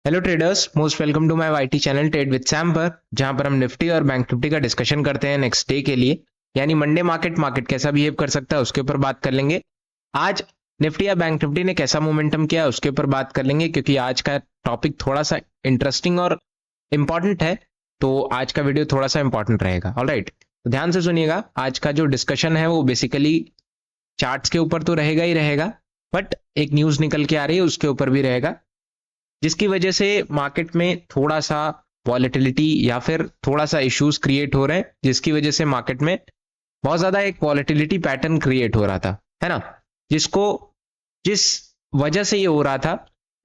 Hello traders, most welcome to my YT channel trade with Sam पर, जहां पर हम निफ्टी और बैंक निफ्टी का डिस्कशन करते हैं नेक्स्ट डे के लिए। यानी मंडे मार्केट कैसा बिहेव कर सकता है उसके ऊपर बात कर लेंगे। आज निफ्टी या बैंक निफ्टी ने कैसा मोमेंटम किया उसके ऊपर बात कर लेंगे, क्योंकि आज का टॉपिक थोड़ा सा इंटरेस्टिंग और इम्पॉर्टेंट है। तो आज का वीडियो थोड़ा सा इंपॉर्टेंट रहेगा। ऑलराइट, तो ध्यान से सुनिएगा। आज का जो डिस्कशन है वो बेसिकली चार्ट्स के ऊपर तो रहेगा ही रहेगा, बट एक न्यूज निकल के आ रही है उसके ऊपर भी रहेगा, जिसकी वजह से मार्केट में थोड़ा सा वॉलेटिलिटी या फिर थोड़ा सा इश्यूज क्रिएट हो रहे हैं, जिसकी वजह से मार्केट में बहुत ज्यादा एक वॉलेटिलिटी पैटर्न क्रिएट हो रहा था, है ना। जिसको जिस वजह से ये हो रहा था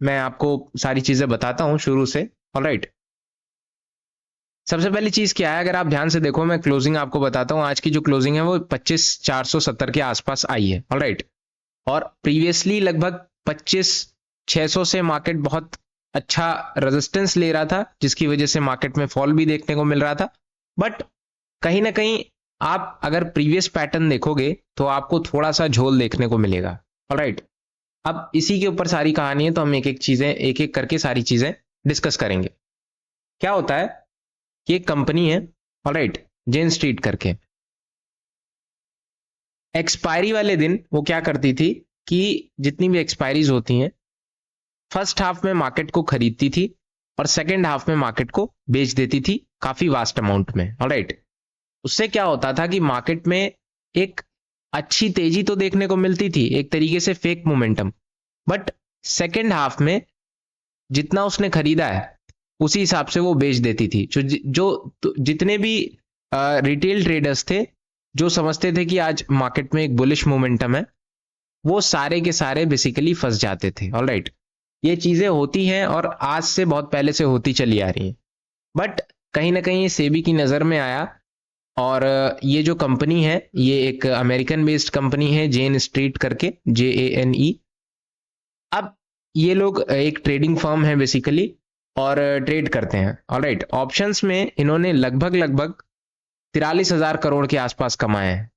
मैं आपको सारी चीजें बताता हूं शुरू से। ऑलराइट, सबसे पहली चीज क्या है, अगर आप ध्यान से देखो, मैं क्लोजिंग आपको बताता हूं। आज की जो क्लोजिंग है वो 25,470 के आसपास आई है। ऑलराइट, और प्रीवियसली लगभग 25,600 से मार्केट बहुत अच्छा रेजिस्टेंस ले रहा था, जिसकी वजह से मार्केट में फॉल भी देखने को मिल रहा था। बट कहीं ना कहीं आप अगर प्रीवियस पैटर्न देखोगे तो आपको थोड़ा सा झोल देखने को मिलेगा। ऑलराइट, अब इसी के ऊपर सारी कहानी है, तो हम एक एक करके सारी चीजें डिस्कस करेंगे। क्या होता है कि एक कंपनी है, ऑलराइट, जेन स्ट्रीट करके। एक्सपायरी वाले दिन वो क्या करती थी कि जितनी भी एक्सपायरीज होती हैं, फर्स्ट हाफ में मार्केट को खरीदती थी और सेकेंड हाफ में मार्केट को बेच देती थी काफी वास्ट अमाउंट में। ऑलराइट, उससे क्या होता था कि मार्केट में एक अच्छी तेजी तो देखने को मिलती थी, एक तरीके से fake momentum. But second half में जितना उसने खरीदा है उसी हिसाब से वो बेच देती थी। जो जितने भी रिटेल ट्रेडर्स थे जो समझते थे कि आज मार्केट में एक बुलिश मोमेंटम है, वो सारे के सारे बेसिकली फंस जाते थे। ऑलराइट, ये चीजें होती हैं और आज से बहुत पहले से होती चली आ रही हैं। बट कहीं ना कहीं सेबी की नजर में आया, और ये जो कंपनी है ये एक अमेरिकन बेस्ड कंपनी है, जेन स्ट्रीट करके, JANE। अब ये लोग एक ट्रेडिंग फर्म है बेसिकली, और ट्रेड करते हैं। ऑलराइट, ऑप्शंस में इन्होंने लगभग लगभग 43,000 करोड़ के आसपास कमाए हैं।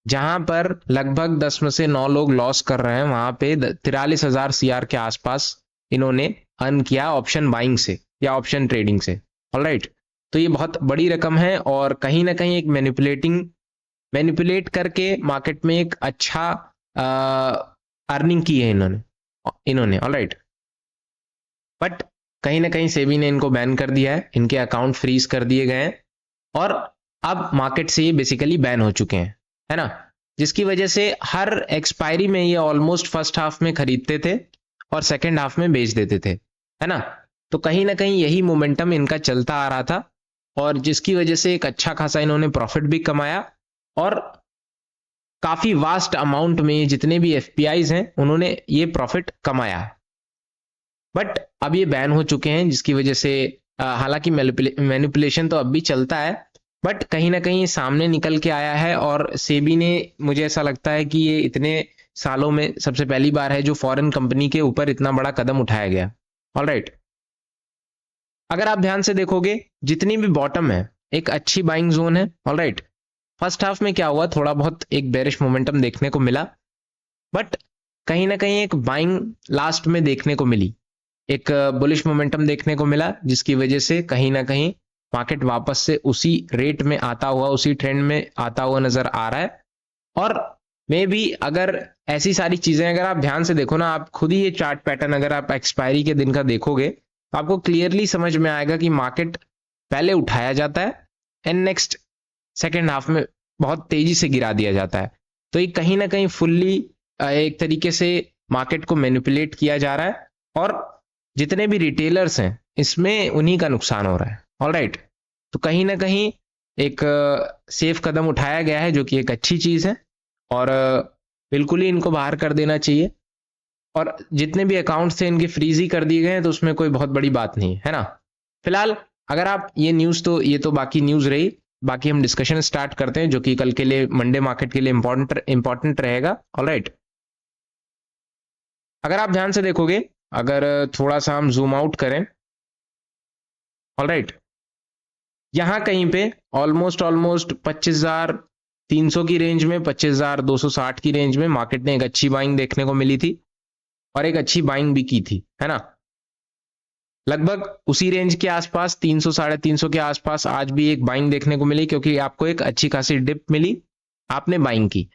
जहां पर लगभग 10 में से 9 लोग लॉस कर रहे हैं, वहां पे 43,000 CR के आसपास इन्होंने अर्न किया ऑप्शन बाइंग से या ऑप्शन ट्रेडिंग से। ऑलराइट, तो ये बहुत बड़ी रकम है, और कहीं ना कहीं एक मैनिपुलेट करके मार्केट में एक अच्छा अर्निंग की है इन्होंने। ऑलराइट, बट कहीं ना कहीं सेबी ने इनको बैन कर दिया है, इनके अकाउंट फ्रीज कर दिए गए हैं, और अब मार्केट से ये बेसिकली बैन हो चुके हैं, है ना। जिसकी वजह से हर एक्सपायरी में ये ऑलमोस्ट फर्स्ट हाफ में खरीदते थे और सेकेंड हाफ में बेच देते थे, है ना। तो कहीं ना कहीं यही मोमेंटम इनका चलता आ रहा था, और जिसकी वजह से एक अच्छा खासा इन्होंने प्रॉफिट भी कमाया, और काफी वास्ट अमाउंट में जितने भी FPIs हैं उन्होंने ये प्रॉफिट कमाया। बट अब ये बैन हो चुके हैं, जिसकी वजह से हालांकि मैनिपुलेशन तो अब भी चलता है, बट कहीं ना कहीं सामने निकल के आया है। और सेबी ने, मुझे ऐसा लगता है कि ये इतने सालों में सबसे पहली बार है जो फॉरेन कंपनी के ऊपर इतना बड़ा कदम उठाया गया। ऑलराइट, अगर आप ध्यान से देखोगे जितनी भी बॉटम है एक अच्छी बाइंग जोन है। ऑलराइट, फर्स्ट हाफ में क्या हुआ, थोड़ा बहुत एक बेरिश मोमेंटम देखने को मिला, बट कहीं ना कहीं एक बाइंग लास्ट में देखने को मिली, एक बुलिश मोमेंटम देखने को मिला, जिसकी वजह से कहीं ना कहीं मार्केट वापस से उसी रेट में आता हुआ, उसी ट्रेंड में आता हुआ नजर आ रहा है। और मे भी अगर ऐसी सारी चीजें अगर आप ध्यान से देखो ना, आप खुद ही ये चार्ट पैटर्न अगर आप एक्सपायरी के दिन का देखोगे तो आपको क्लियरली समझ में आएगा कि मार्केट पहले उठाया जाता है एंड नेक्स्ट सेकेंड हाफ में बहुत तेजी से गिरा दिया जाता है। तो ये कहीं ना कहीं फुल्ली एक तरीके से मार्केट को मैनिपुलेट किया जा रहा है, और जितने भी रिटेलर्स हैं इसमें उन्हीं का नुकसान हो रहा है। ऑलराइट, तो कहीं ना कहीं एक सेफ कदम उठाया गया है, जो कि एक अच्छी चीज है, और बिल्कुल ही इनको बाहर कर देना चाहिए। और जितने भी अकाउंट्स थे इनके फ्रीज ही कर दिए गए हैं, तो उसमें कोई बहुत बड़ी बात नहीं है ना। फिलहाल अगर आप ये तो बाकी न्यूज रही, बाकी हम डिस्कशन स्टार्ट करते हैं, जो कि कल के लिए मंडे मार्केट के लिए इंपॉर्टेंट रहेगा। ऑलराइट, अगर आप ध्यान से देखोगे, अगर थोड़ा सा हम जूम आउट करें, ऑलराइट, यहां कहीं पे ऑलमोस्ट 25,300 की रेंज में, 25,260 की रेंज में मार्केट ने एक अच्छी बाइंग देखने को मिली थी, और एक अच्छी बाइंग भी की थी, है ना। लगभग उसी रेंज के आसपास 300 साढ़े 300 के आसपास आज भी एक बाइंग देखने को मिली, क्योंकि आपको एक अच्छी खासी डिप मिली, आपने बाइंग की।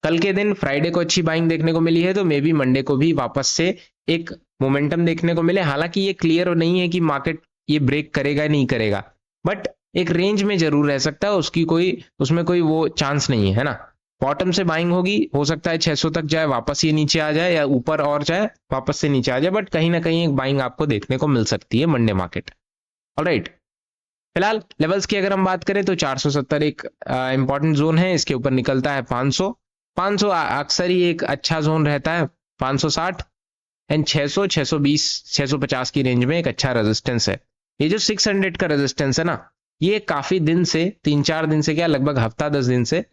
कल के दिन फ्राइडे को अच्छी बाइंग देखने को मिली है, तो मे बी मंडे को भी वापस से एक मोमेंटम देखने को मिले। हालांकि ये क्लियर नहीं है कि मार्केट ये ब्रेक करेगा या नहीं करेगा, बट एक रेंज में जरूर रह सकता है, उसमें कोई वो चांस नहीं है ना। बॉटम से बाइंग होगी, हो सकता है 600 तक जाए, वापस ये नीचे आ जाए, या ऊपर और जाए वापस से नीचे आ जाए, बट कहीं ना कहीं एक बाइंग आपको देखने को मिल सकती है मंडे मार्केट। ऑलराइट, फिलहाल लेवल्स की अगर हम बात करें तो 470 एक इंपॉर्टेंट जोन है, इसके ऊपर निकलता है 500। 500 अक्सर ही एक अच्छा जोन रहता है, 560 एंड 600, 620, 650 की रेंज में एक अच्छा रेजिस्टेंस है। ये जो 600 का रेजिस्टेंस है ना, ये काफी दिन से, 3-4 दिन से क्या, लगभग हफ्ता 10 दिन से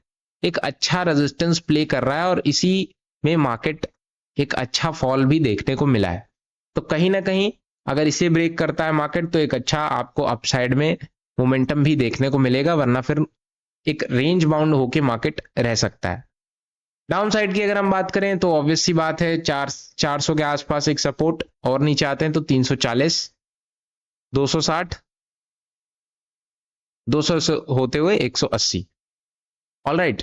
एक अच्छा रेजिस्टेंस प्ले कर रहा है, और इसी में मार्केट एक अच्छा फॉल भी देखने को मिला है। तो कहीं ना कहीं अगर इसे ब्रेक करता है मार्केट, तो एक अच्छा आपको अपसाइड में मोमेंटम भी देखने को मिलेगा, वरना फिर एक रेंज बाउंड होके मार्केट रह सकता है। डाउन साइड की अगर हम बात करें तो ऑब्वियस सी बात है, 400 के आसपास एक सपोर्ट, और नीचे आते हैं तो 340, 260, 200 से होते हुए 180। ऑलराइट,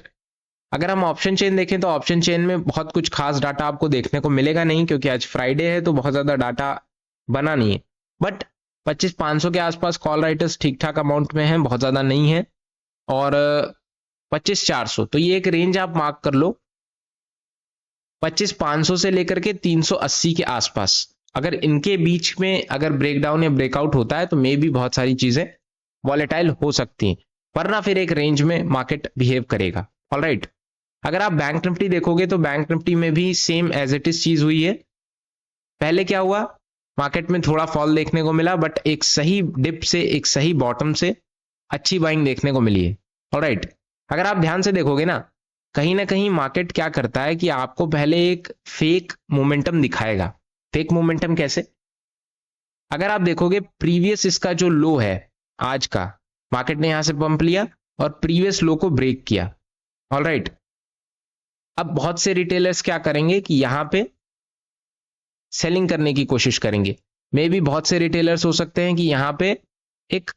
अगर हम ऑप्शन चेन देखें तो ऑप्शन चेन में बहुत कुछ खास डाटा आपको देखने को मिलेगा नहीं, क्योंकि आज फ्राइडे है तो बहुत ज्यादा डाटा बना नहीं है। बट 25,500 के आसपास कॉल राइटर्स ठीक ठाक अमाउंट में हैं, बहुत ज्यादा नहीं है। और 25,400, तो ये एक रेंज आप मार्क कर लो, 25,500 से लेकर के 380 के आसपास। अगर इनके बीच में अगर ब्रेकडाउन या ब्रेकआउट होता है, तो मे भी बहुत सारी चीजें वॉलेटाइल हो सकती हैं, वरना फिर एक रेंज में मार्केट बिहेव करेगा। ऑलराइट, अगर आप बैंक निफ्टी देखोगे तो बैंक निफ्टी में भी सेम एज इट इज चीज हुई है। पहले क्या हुआ, मार्केट में थोड़ा फॉल देखने को मिला, बट एक सही डिप से, एक सही बॉटम से अच्छी बाइंग देखने को मिली है। ऑलराइट, अगर आप ध्यान से देखोगे ना कहीं मार्केट क्या करता है कि आपको पहले एक फेक मोमेंटम दिखाएगा। फेक मोमेंटम कैसे, अगर आप देखोगे प्रीवियस इसका जो लो है आज का, मार्केट ने यहां से पंप लिया और प्रीवियस लो को ब्रेक किया। ऑलराइट, अब बहुत से रिटेलर्स क्या करेंगे कि यहां पे सेलिंग करने की कोशिश करेंगे। मे भी बहुत से रिटेलर्स हो सकते हैं कि यहां पे एक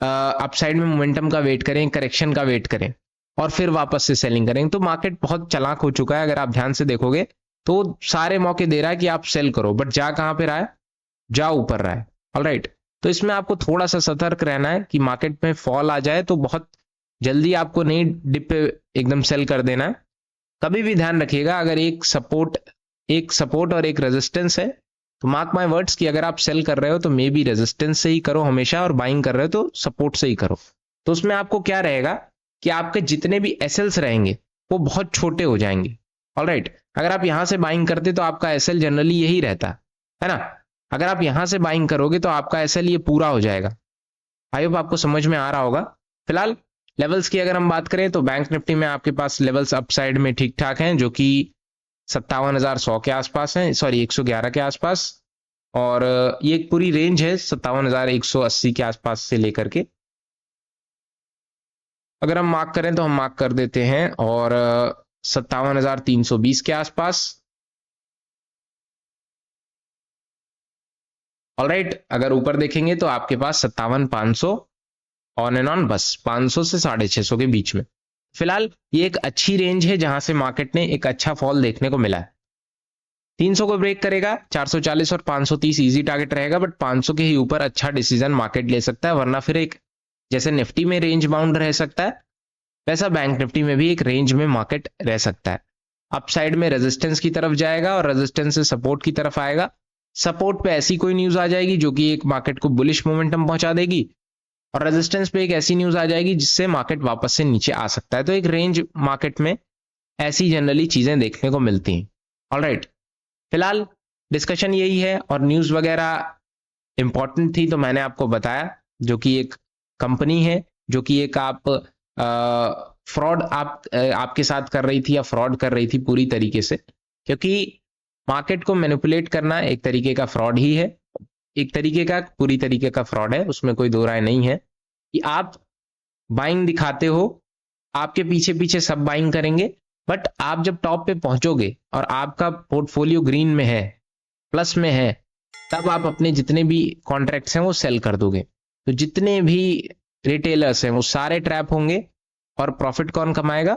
अपसाइड में मोमेंटम का वेट करें, करेक्शन का वेट करें, और फिर वापस से सेलिंग करें। तो मार्केट बहुत चालाक हो चुका है, अगर आप ध्यान से देखोगे तो सारे मौके दे रहा है कि आप सेल करो, बट जा कहां पे रहा है, जा ऊपर रहा है। ऑलराइट, तो इसमें आपको थोड़ा सा सतर्क रहना है कि मार्केट में फॉल आ जाए तो बहुत जल्दी आपको नहीं डिप पे एकदम सेल कर देना है। कभी भी ध्यान रखिएगा, अगर एक सपोर्ट और एक रेजिस्टेंस है, तो मार्क माय वर्ड्स कि अगर आप सेल कर रहे हो तो मे बी रेजिस्टेंस से ही करो हमेशा, और बाइंग कर रहे हो तो सपोर्ट से ही करो। तो उसमें आपको क्या रहेगा कि आपके जितने भी एसएल्स रहेंगे वो बहुत छोटे हो जाएंगे। ऑलराइट, अगर आप यहां से बाइंग करते तो आपका एसएल जनरली यही रहता है ना। अगर आप यहां से बाइंग करोगे तो आपका एसएल ये पूरा हो जाएगा। आई होप आपको समझ में आ रहा होगा। फिलहाल लेवल्स की अगर हम बात करें तो बैंक निफ्टी में आपके पास लेवल्स अपसाइड में ठीक ठाक हैं, जो कि 57,100 के आसपास हैं, सॉरी 111 के आसपास, और ये एक पूरी रेंज है 57,180 के आसपास से लेकर के। अगर हम मार्क करें तो हम मार्क कर देते हैं, और 57,320 के आसपास। ऑलराइट, अगर ऊपर देखेंगे तो आपके पास 57,500 ऑन एंड ऑन, बस 500 से 650 के बीच में। फिलहाल ये एक अच्छी रेंज है जहां से मार्केट ने एक अच्छा फॉल देखने को मिला है। 300 को ब्रेक करेगा, 440 और 530 इजी टारगेट रहेगा, बट 500 के ही ऊपर अच्छा डिसीजन मार्केट ले सकता है, वरना फिर एक जैसे निफ्टी में रेंज बाउंड रह सकता है, वैसा बैंक निफ्टी में भी एक रेंज में मार्केट रह सकता है। अपसाइड में रेजिस्टेंस की तरफ जाएगा और रेजिस्टेंस से सपोर्ट की तरफ आएगा। सपोर्ट पे ऐसी कोई न्यूज आ जाएगी जो कि एक मार्केट को बुलिश मोमेंटम पहुंचा देगी, और रेजिस्टेंस पे एक ऐसी न्यूज आ जाएगी जिससे मार्केट वापस से नीचे आ सकता है। तो एक रेंज मार्केट में ऐसी जनरली चीजें देखने को मिलती हैं। ऑलराइट, फिलहाल डिस्कशन यही है, और न्यूज वगैरह इंपॉर्टेंट थी तो मैंने आपको बताया, जो कि एक कंपनी है जो कि एक आप फ्रॉड आपके साथ कर रही थी या फ्रॉड कर रही थी पूरी तरीके से, क्योंकि मार्केट को मैनिपुलेट करना एक तरीके का फ्रॉड ही है, एक तरीके का पूरी तरीके का फ्रॉड है, उसमें कोई दो राय नहीं है। कि आप बाइंग दिखाते हो, आपके पीछे पीछे सब बाइंग करेंगे, बट आप जब टॉप पे पहुंचोगे और आपका पोर्टफोलियो ग्रीन में है, प्लस में है, तब आप अपने जितने भी कॉन्ट्रैक्ट्स हैं वो सेल कर दोगे। तो जितने भी रिटेलर्स हैं वो सारे ट्रैप होंगे और प्रॉफिट कौन कमाएगा?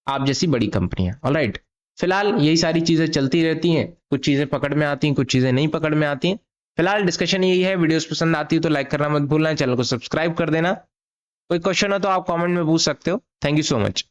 आप जैसी बड़ी कंपनियां। ऑलराइट, फिलहाल यही सारी चीजें चलती रहती हैं, कुछ चीजें पकड़ में आती हैं, कुछ चीजें नहीं पकड़ में आती हैं। फिलहाल डिस्कशन यही है। वीडियोस पसंद आती है तो लाइक करना मत भूलना, चैनल को सब्सक्राइब कर देना। कोई क्वेश्चन हो तो आप कमेंट में पूछ सकते हो। Thank you so much.